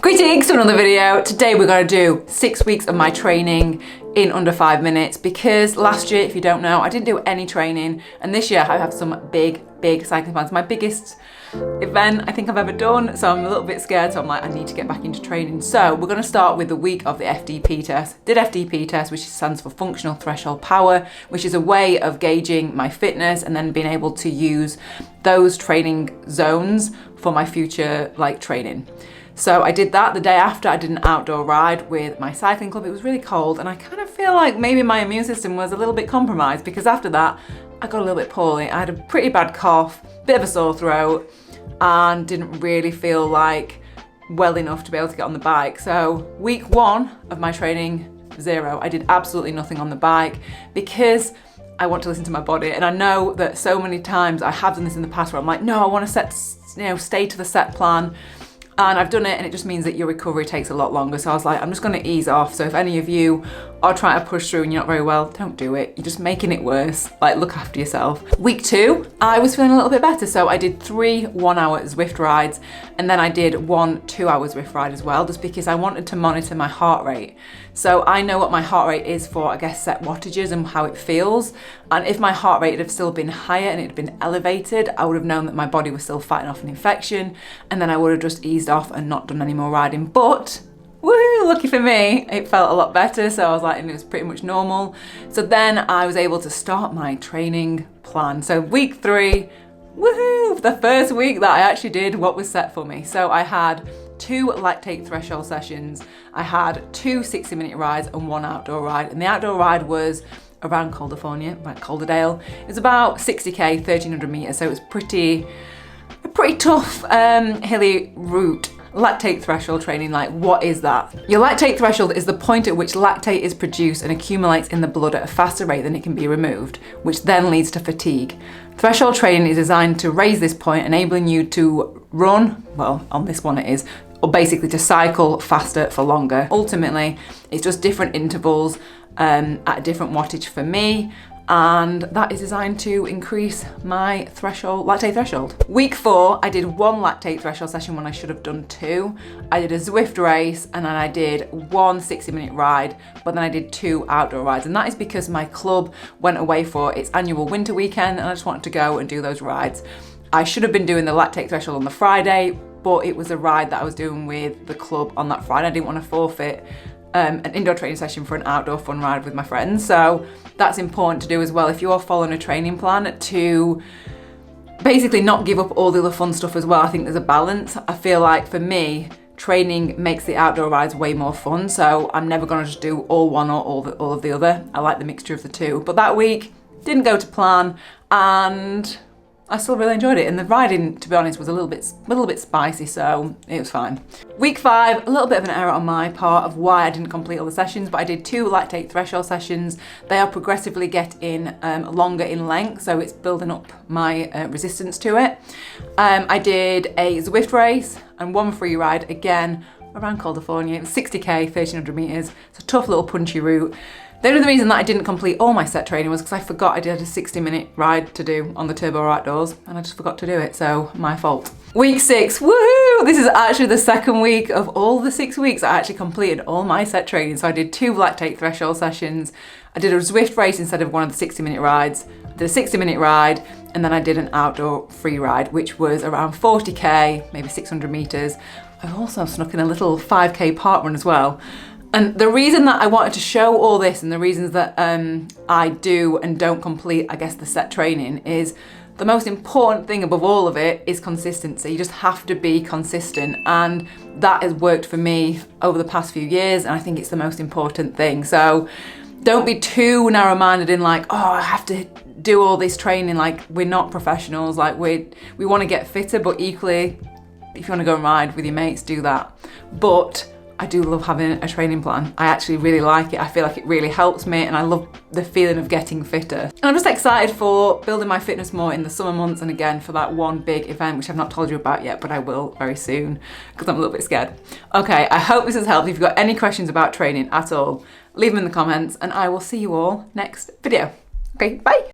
Greetings to another video. Today we're going to do 6 weeks of my training in under 5 minutes because last year, if you don't know, I didn't do any training, and this year I have some big cycling plans. My biggest event I think I've ever done, so I'm a little bit scared, so I'm like, I need to get back into training. So we're going to start with the week of the FDP test. Did FDP test, which stands for Functional Threshold Power, which is a way of gauging my fitness and then being able to use those training zones for my future training. So I did that. The day after, I did an outdoor ride with my cycling club. It was really cold, and I kind of feel like maybe my immune system was a little bit compromised because after that, I got a little bit poorly. I had a pretty bad cough, bit of a sore throat, and didn't really feel like well enough to be able to get on the bike. So week 1 of my training, 0. I did absolutely nothing on the bike because I want to listen to my body. And I know that so many times I have done this in the past where I'm like, no, I want to stay to the set plan. And I've done it, and it just means that your recovery takes a lot longer. So I was like, I'm just going to ease off. So if any of you are trying to push through and you're not very well, don't do it. You're just making it worse. Look after yourself. Week 2, I was feeling a little bit better. So I did 3 1-hour Zwift rides, and then I did 1 2-hour Zwift ride as well, just because I wanted to monitor my heart rate. So I know what my heart rate is for, I guess, set wattages and how it feels. And if my heart rate had still been higher and it had been elevated, I would have known that my body was still fighting off an infection, and then I would have just eased off and not done any more riding. But woohoo, lucky for me, it felt a lot better. So I was like, and it was pretty much normal. So then I was able to start my training plan. So week 3, woohoo, the first week that I actually did what was set for me. So I had 2 lactate threshold sessions. I had 2 60-minute rides and 1 outdoor ride. And the outdoor ride was around California, like Calderdale. It was about 60k, 1300 meters. So it was a pretty tough hilly route. Lactate threshold training, what is that? Your lactate threshold is the point at which lactate is produced and accumulates in the blood at a faster rate than it can be removed, which then leads to fatigue. Threshold training is designed to raise this point, enabling you to run, well, on this one it is, or basically to cycle faster for longer. Ultimately, it's just different intervals at a different wattage for me, and that is designed to increase my lactate threshold. Week 4, I did 1 lactate threshold session when I should have done 2. I did a Zwift race, and then I did 1 60-minute ride, but then I did 2 outdoor rides. And that is because my club went away for its annual winter weekend, and I just wanted to go and do those rides. I should have been doing the lactate threshold on the Friday, but it was a ride that I was doing with the club on that Friday. I didn't want to forfeit an indoor training session for an outdoor fun ride with my friends. So that's important to do as well if you are following a training plan, to basically not give up all the other fun stuff as well. I think there's a balance. I feel like for me, training makes the outdoor rides way more fun. So I'm never going to just do all one or all of the other. I like the mixture of the two. But that week didn't go to plan, and I still really enjoyed it. And the riding, to be honest, was a little bit spicy, so it was fine. Week 5, a little bit of an error on my part of why I didn't complete all the sessions, but I did 2 lactate threshold sessions. They are progressively getting longer in length, so it's building up my resistance to it. I did a Zwift race and 1 free ride, again, around California. It was 60k, 1300 meters. It's a tough little punchy route. The only reason that I didn't complete all my set training was because I forgot I did a 60-minute ride to do on the Turbo Outdoors, and I just forgot to do it, so my fault. Week 6, woohoo! This is actually the second week of all the 6 weeks I actually completed all my set training. So I did 2 lactate threshold sessions. I did a Zwift race instead of one of the 60-minute rides. I did a 60-minute ride, and then I did an outdoor free ride, which was around 40k, maybe 600 meters. I also snuck in a little 5k park run as well. And the reason that I wanted to show all this, and the reasons that I do and don't complete, I guess, the set training, is the most important thing above all of it is consistency. You just have to be consistent, and that has worked for me over the past few years, and I think it's the most important thing. So don't be too narrow-minded in oh, I have to do all this training. We're not professionals. We want to get fitter, but equally, if you want to go and ride with your mates, do that. But I do love having a training plan. I actually really like it. I feel like it really helps me, and I love the feeling of getting fitter. And I'm just excited for building my fitness more in the summer months, and again for that one big event, which I've not told you about yet, but I will very soon because I'm a little bit scared. Okay, I hope this has helped. If you've got any questions about training at all, leave them in the comments, and I will see you all next video. Okay, bye.